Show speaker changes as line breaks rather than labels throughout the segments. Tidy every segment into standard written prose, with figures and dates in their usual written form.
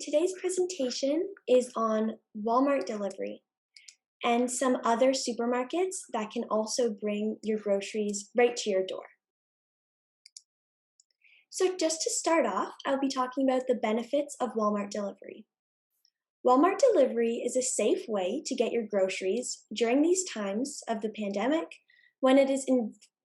Today's presentation is on Walmart delivery and some other supermarkets that can also bring your groceries right to your door. So just to start off, I'll be talking about the benefits of Walmart delivery. Walmart delivery is a safe way to get your groceries during these times of the pandemic when it is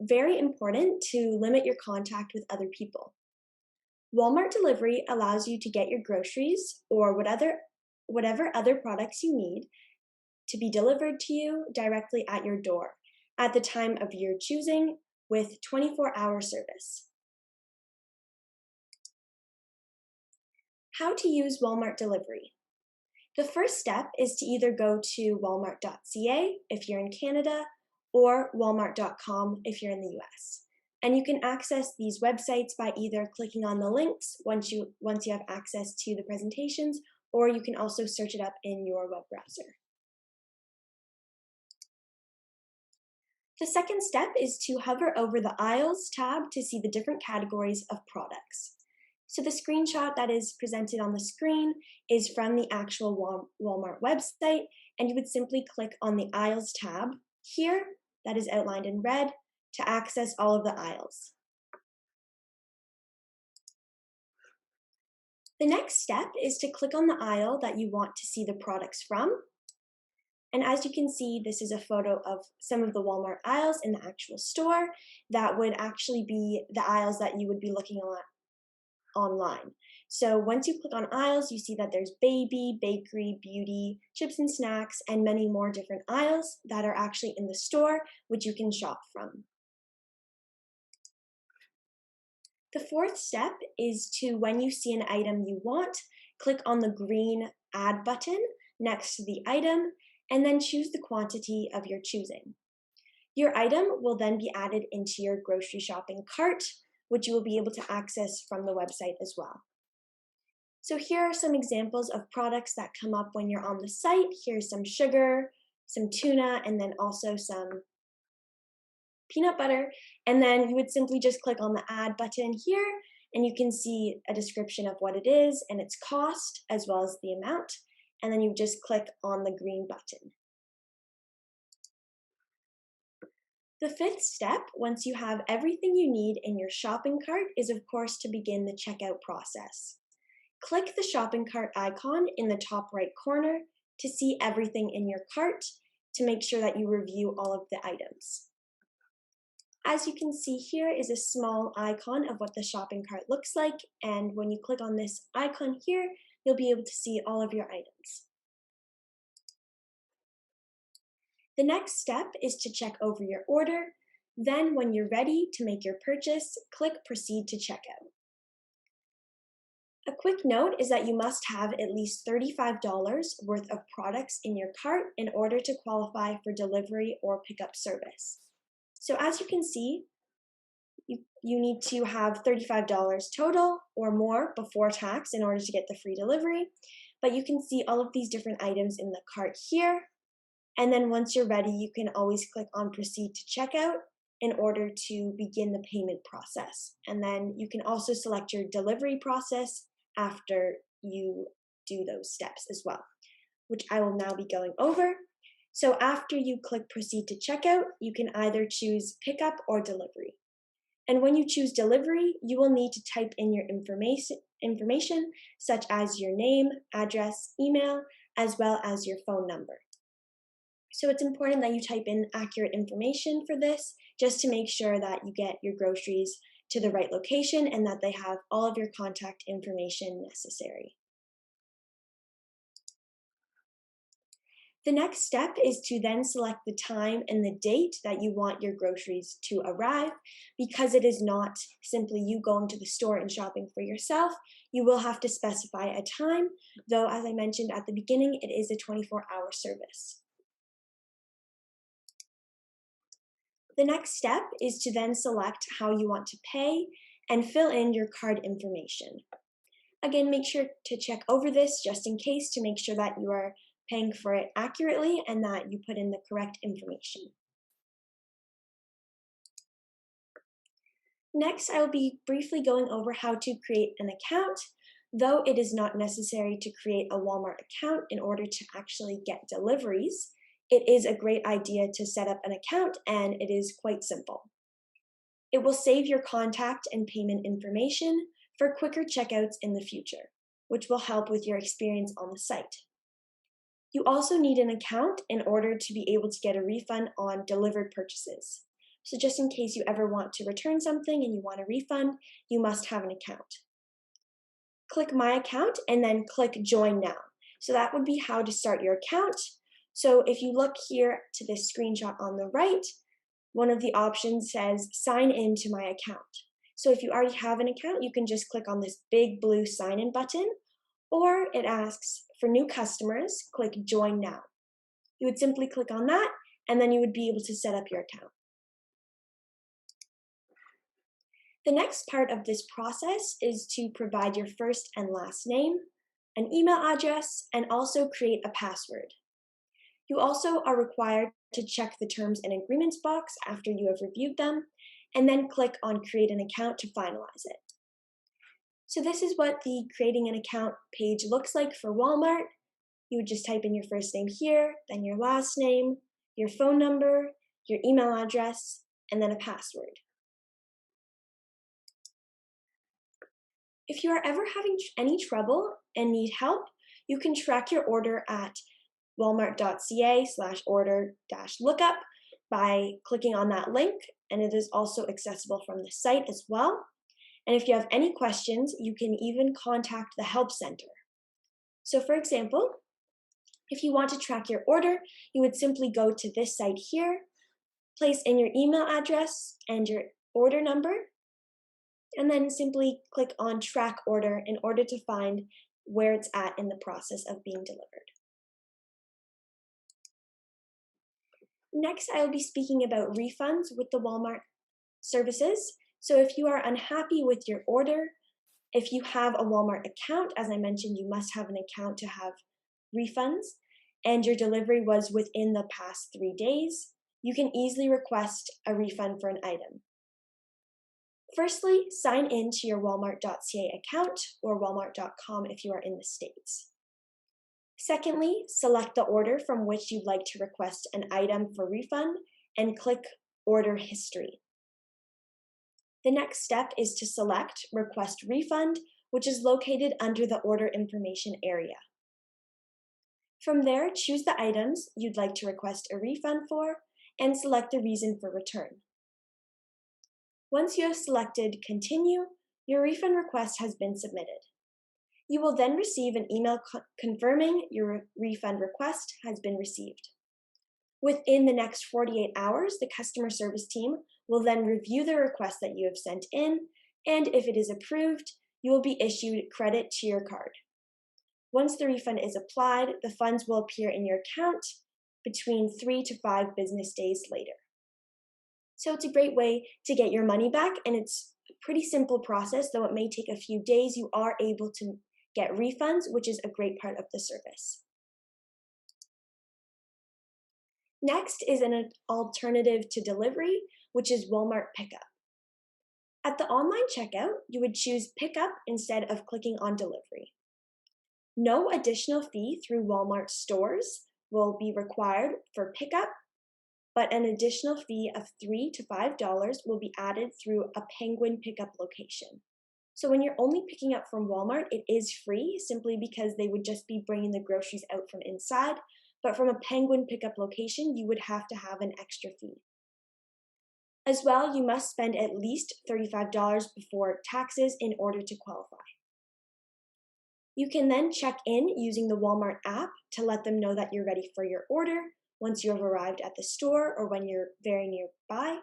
very important to limit your contact with other people. Walmart delivery allows you to get your groceries or whatever other products you need to be delivered to you directly at your door at the time of your choosing with 24-hour service. How to use Walmart delivery. The first step is to either go to walmart.ca if you're in Canada or walmart.com if you're in the US. And you can access these websites by either clicking on the links once you have access to the presentations, or you can also search it up in your web browser. The second step is to hover over the Aisles tab to see the different categories of products. So the screenshot that is presented on the screen is from the actual Walmart website, and you would simply click on the Aisles tab here, that is outlined in red, to access all of the aisles. The next step is to click on the aisle that you want to see the products from. And as you can see, this is a photo of some of the Walmart aisles in the actual store. That would actually be the aisles that you would be looking at online. So once you click on aisles, you see that there's baby, bakery, beauty, chips and snacks, and many more different aisles that are actually in the store, which you can shop from. The fourth step is to, when you see an item you want, click on the green Add button next to the item, and then choose the quantity of your choosing. Your item will then be added into your grocery shopping cart, which you will be able to access from the website as well. So here are some examples of products that come up when you're on the site. Here's some sugar, some tuna, and then also some peanut butter, and then you would simply just click on the Add button here, and you can see a description of what it is and its cost, as well as the amount, and then you just click on the green button. The fifth step, once you have everything you need in your shopping cart, is of course to begin the checkout process. Click the shopping cart icon in the top right corner to see everything in your cart to make sure that you review all of the items. As you can see, here is a small icon of what the shopping cart looks like, and when you click on this icon here, you'll be able to see all of your items. The next step is to check over your order. Then when you're ready to make your purchase, click Proceed to Checkout. A quick note is that you must have at least $35 worth of products in your cart in order to qualify for delivery or pickup service. So as you can see, you need to have $35 total or more before tax in order to get the free delivery. But you can see all of these different items in the cart here. And then once you're ready, you can always click on Proceed to Checkout in order to begin the payment process. And then you can also select your delivery process after you do those steps as well, which I will now be going over. So after you click Proceed to Checkout, you can either choose Pickup or Delivery. And when you choose Delivery, you will need to type in your information such as your name, address, email, as well as your phone number. So it's important that you type in accurate information for this, just to make sure that you get your groceries to the right location and that they have all of your contact information necessary. The next step is to then select the time and the date that you want your groceries to arrive. Because it is not simply you going to the store and shopping for yourself, you will have to specify a time, though as I mentioned at the beginning, it is a 24-hour service. The next step is to then select how you want to pay and fill in your card information. Again, make sure to check over this just in case to make sure that you are paying for it accurately and that you put in the correct information. Next, I will be briefly going over how to create an account. Though it is not necessary to create a Walmart account in order to actually get deliveries, it is a great idea to set up an account, and it is quite simple. It will save your contact and payment information for quicker checkouts in the future, which will help with your experience on the site. You also need an account in order to be able to get a refund on delivered purchases. So just in case you ever want to return something and you want a refund, you must have an account. Click My Account and then click Join Now. So that would be how to start your account. So if you look here to this screenshot on the right, one of the options says Sign In to My Account. So if you already have an account, you can just click on this big blue Sign In button, or it asks for new customers, click Join Now. You would simply click on that, and then you would be able to set up your account. The next part of this process is to provide your first and last name, an email address, and also create a password. You also are required to check the terms and agreements box after you have reviewed them, and then click on Create an Account to finalize it. So this is what the Creating an Account page looks like for Walmart. You would just type in your first name here, then your last name, your phone number, your email address, and then a password. If you are ever having any trouble and need help, you can track your order at walmart.ca/order-lookup by clicking on that link, and it is also accessible from the site as well. And if you have any questions, you can even contact the Help Center. So for example, if you want to track your order, you would simply go to this site here, place in your email address and your order number, and then simply click on Track Order in order to find where it's at in the process of being delivered. Next, I will be speaking about refunds with the Walmart services. So if you are unhappy with your order, if you have a Walmart account, as I mentioned, you must have an account to have refunds, and your delivery was within the past 3 days, you can easily request a refund for an item. Firstly, sign in to your walmart.ca account or walmart.com if you are in the States. Secondly, select the order from which you'd like to request an item for refund and click Order History. The next step is to select Request Refund, which is located under the Order Information area. From there, choose the items you'd like to request a refund for and select the reason for return. Once you have selected Continue, your refund request has been submitted. You will then receive an email confirming your refund request has been received. Within the next 48 hours, the customer service team will then review the request that you have sent in, and if it is approved, you will be issued credit to your card. Once the refund is applied, the funds will appear in your account between 3 to 5 business days later. So it's a great way to get your money back, and it's a pretty simple process. Though it may take a few days, you are able to get refunds, which is a great part of the service. Next is an alternative to delivery, which is Walmart Pickup. At the online checkout, you would choose Pickup instead of clicking on Delivery. No additional fee through Walmart stores will be required for pickup, but an additional fee of $3 to $5 will be added through a Penguin pickup location. So when you're only picking up from Walmart, it is free simply because they would just be bringing the groceries out from inside, but from a Penguin pickup location, you would have to have an extra fee. As well, you must spend at least $35 before taxes in order to qualify. You can then check in using the Walmart app to let them know that you're ready for your order once you have arrived at the store or when you're very nearby,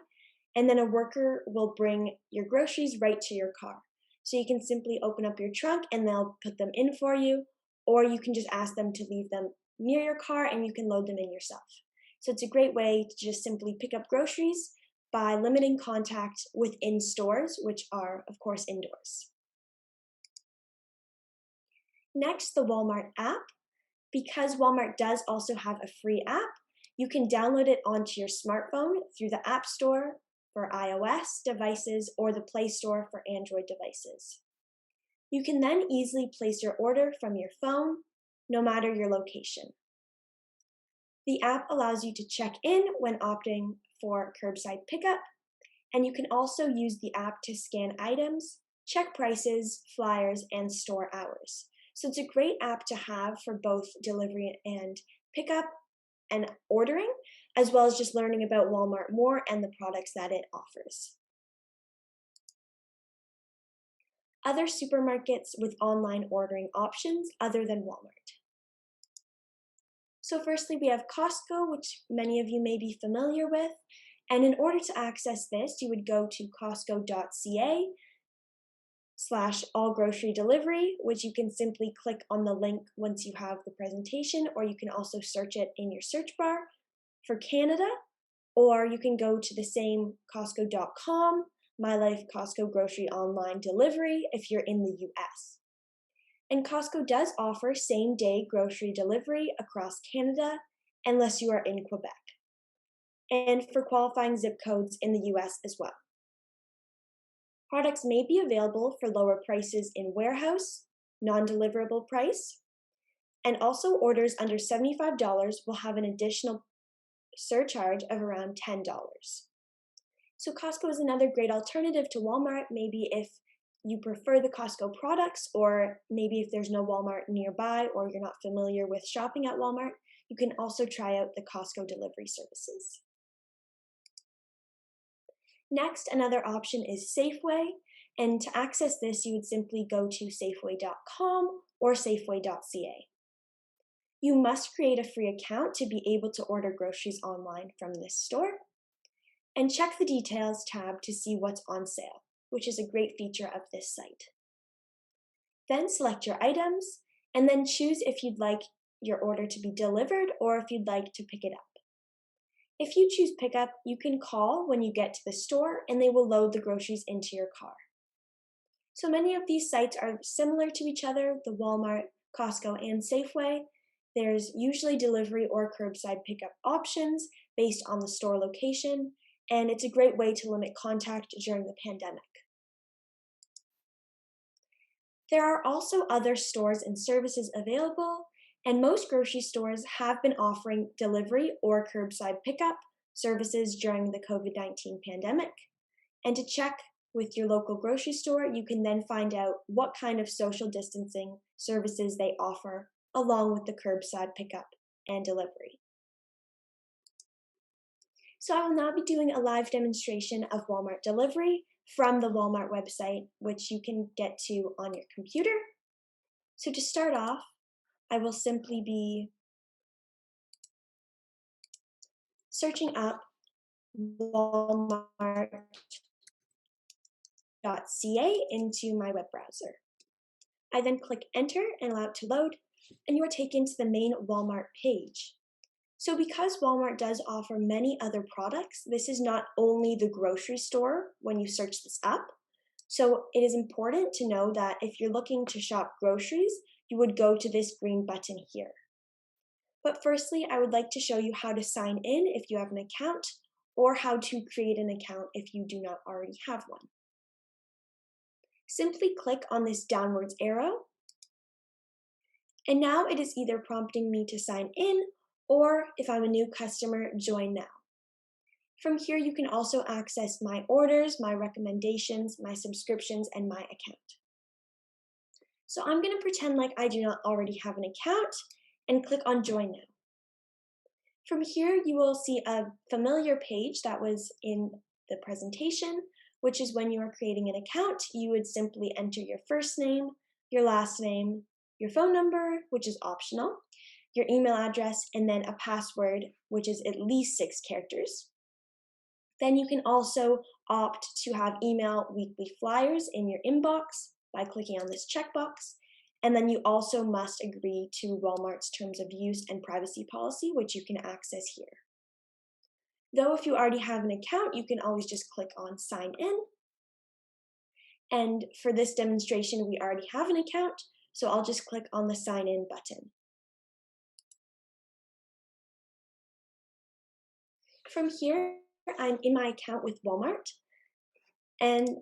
and then a worker will bring your groceries right to your car. So you can simply open up your trunk and they'll put them in for you, or you can just ask them to leave them near your car and you can load them in yourself. So it's a great way to just simply pick up groceries by limiting contact within stores, which are, of course, indoors. Next, the Walmart app. Because Walmart does also have a free app, you can download it onto your smartphone through the App Store for iOS devices or the Play Store for Android devices. You can then easily place your order from your phone, no matter your location. The app allows you to check in when opting for curbside pickup, and you can also use the app to scan items, check prices, flyers, and store hours. So it's a great app to have for both delivery and pickup and ordering, as well as just learning about Walmart more and the products that it offers. Other supermarkets with online ordering options other than Walmart. So firstly, we have Costco, which many of you may be familiar with. And in order to access this, you would go to costco.ca/allgrocerydelivery, which you can simply click on the link once you have the presentation, or you can also search it in your search bar for Canada, or you can go to the same costco.com, My Life Costco Grocery Online Delivery if you're in the US. And Costco does offer same-day grocery delivery across Canada unless you are in Quebec, and for qualifying zip codes in the US as well. Products may be available for lower prices in warehouse, non-deliverable price, and also orders under $75 will have an additional surcharge of around $10. So Costco is another great alternative to Walmart, maybe if you prefer the Costco products, or maybe if there's no Walmart nearby or you're not familiar with shopping at Walmart, you can also try out the Costco delivery services. Next, another option is Safeway, and to access this, you would simply go to safeway.com or safeway.ca. You must create a free account to be able to order groceries online from this store, and check the Details tab to see what's on sale, which is a great feature of this site. Then select your items, and then choose if you'd like your order to be delivered or if you'd like to pick it up. If you choose pickup, you can call when you get to the store and they will load the groceries into your car. So many of these sites are similar to each other, the Walmart, Costco, and Safeway. There's usually delivery or curbside pickup options based on the store location, and it's a great way to limit contact during the pandemic. There are also other stores and services available, and most grocery stores have been offering delivery or curbside pickup services during the COVID-19 pandemic. And to check with your local grocery store, you can then find out what kind of social distancing services they offer, along with the curbside pickup and delivery. So I will now be doing a live demonstration of Walmart delivery from the Walmart website, which you can get to on your computer. So to start off, I will simply be searching up walmart.ca into my web browser. I then click enter and allow it to load, and you are taken to the main Walmart page. So because Walmart does offer many other products, this is not only the grocery store when you search this up. So it is important to know that if you're looking to shop groceries, you would go to this green button here. But firstly, I would like to show you how to sign in if you have an account, or how to create an account if you do not already have one. Simply click on this downwards arrow, and now it is either prompting me to sign in, or if I'm a new customer, join now. From here, you can also access my orders, my recommendations, my subscriptions, and my account. So I'm going to pretend like I do not already have an account and click on Join Now. From here, you will see a familiar page that was in the presentation, which is when you are creating an account, you would simply enter your first name, your last name, your phone number, which is optional, your email address, and then a password, which is at least 6 characters. Then you can also opt to have email weekly flyers in your inbox by clicking on this checkbox. And then you also must agree to Walmart's terms of use and privacy policy, which you can access here. Though if you already have an account, you can always just click on sign in. And for this demonstration, we already have an account, so I'll just click on the sign in button. From here, I'm in my account with Walmart, and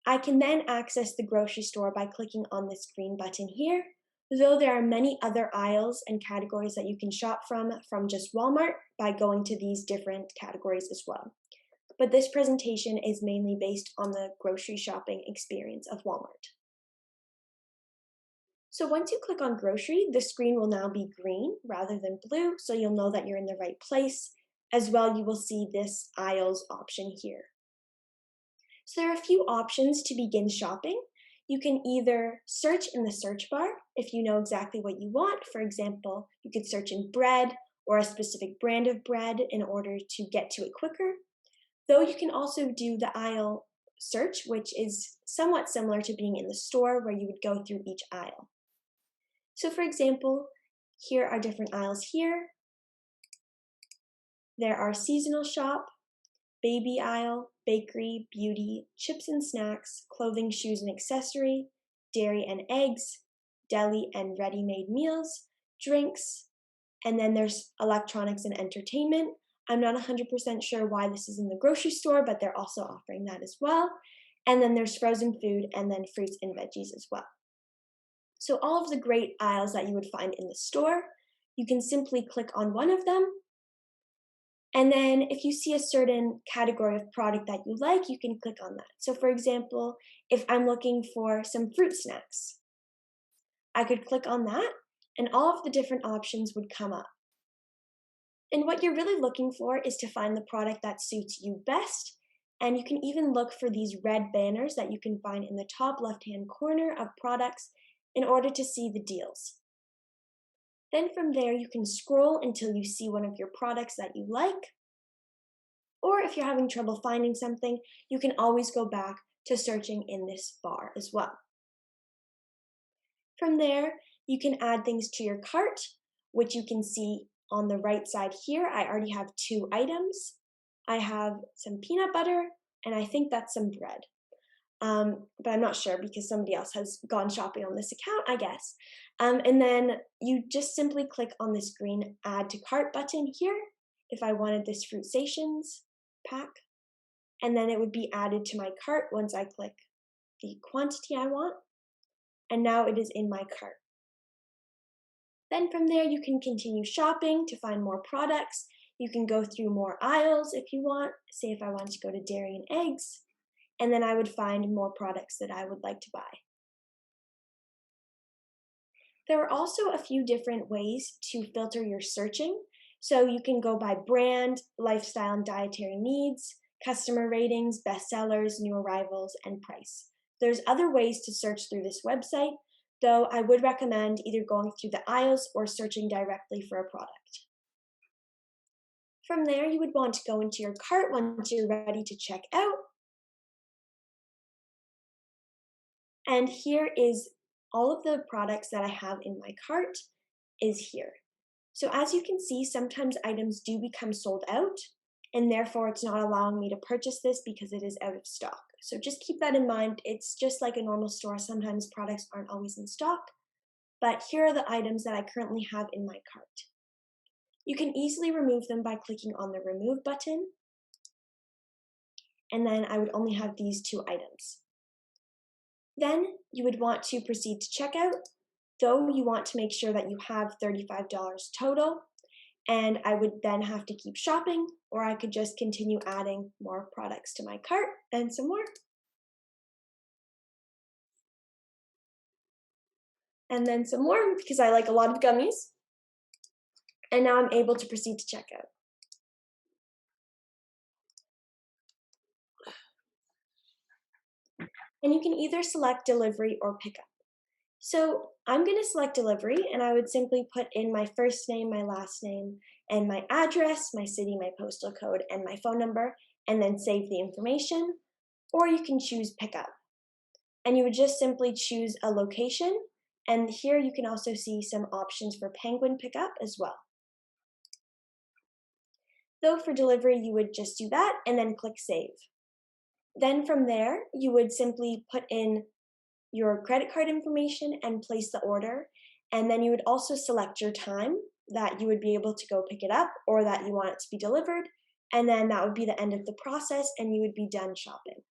I can then access the grocery store by clicking on this green button here, though there are many other aisles and categories that you can shop from just Walmart by going to these different categories as well. But this presentation is mainly based on the grocery shopping experience of Walmart. So once you click on grocery, the screen will now be green rather than blue, so you'll know that you're in the right place. As well, you will see this aisles option here. So there are a few options to begin shopping. You can either search in the search bar if you know exactly what you want. For example, you could search in bread or a specific brand of bread in order to get to it quicker. Though you can also do the aisle search, which is somewhat similar to being in the store where you would go through each aisle. So for example, here are different aisles here. There are seasonal shop, baby aisle, bakery, beauty, chips and snacks, clothing, shoes and accessory, dairy and eggs, deli and ready-made meals, drinks, and then there's electronics and entertainment. I'm not 100% sure why this is in the grocery store, but they're also offering that as well. And then there's frozen food and then fruits and veggies as well. So all of the great aisles that you would find in the store, you can simply click on one of them. And then if you see a certain category of product that you like, you can click on that. So for example, if I'm looking for some fruit snacks, I could click on that and all of the different options would come up. And what you're really looking for is to find the product that suits you best. And you can even look for these red banners that you can find in the top left-hand corner of products in order to see the deals. Then from there, you can scroll until you see one of your products that you like. Or if you're having trouble finding something, you can always go back to searching in this bar as well. From there, you can add things to your cart, which you can see on the right side here. I already have 2 items. I have some peanut butter, and I think that's some bread. But I'm not sure because somebody else has gone shopping on this account, I guess. And then you just simply click on this green Add to Cart button here if I wanted this Fruit Stations pack. And then it would be added to my cart once I click the quantity I want. And now it is in my cart. Then from there, you can continue shopping to find more products. You can go through more aisles if you want. Say if I wanted to go to dairy and eggs, and then I would find more products that I would like to buy. There are also a few different ways to filter your searching. So you can go by brand, lifestyle and dietary needs, customer ratings, bestsellers, new arrivals, and price. There's other ways to search through this website, though I would recommend either going through the aisles or searching directly for a product. From there, you would want to go into your cart once you're ready to check out. And here is all of the products that I have in my cart is here. So as you can see, sometimes items do become sold out, and therefore it's not allowing me to purchase this because it is out of stock. So just keep that in mind. It's just like a normal store. Sometimes products aren't always in stock, but here are the items that I currently have in my cart. You can easily remove them by clicking on the Remove button, and then I would only have these 2 items. Then you would want to proceed to checkout, though you want to make sure that you have $35 total, and I would then have to keep shopping, or I could just continue adding more products to my cart and some more. And then some more because I like a lot of gummies. And now I'm able to proceed to checkout. And you can either select delivery or pickup. So I'm going to select delivery, and I would simply put in my first name, my last name, and my address, my city, my postal code, and my phone number, and then save the information. Or you can choose pickup. And you would just simply choose a location, and here you can also see some options for penguin pickup as well. Though for delivery, you would just do that and then click save. Then from there, you would simply put in your credit card information and place the order. And then you would also select your time that you would be able to go pick it up or that you want it to be delivered. And then that would be the end of the process and you would be done shopping.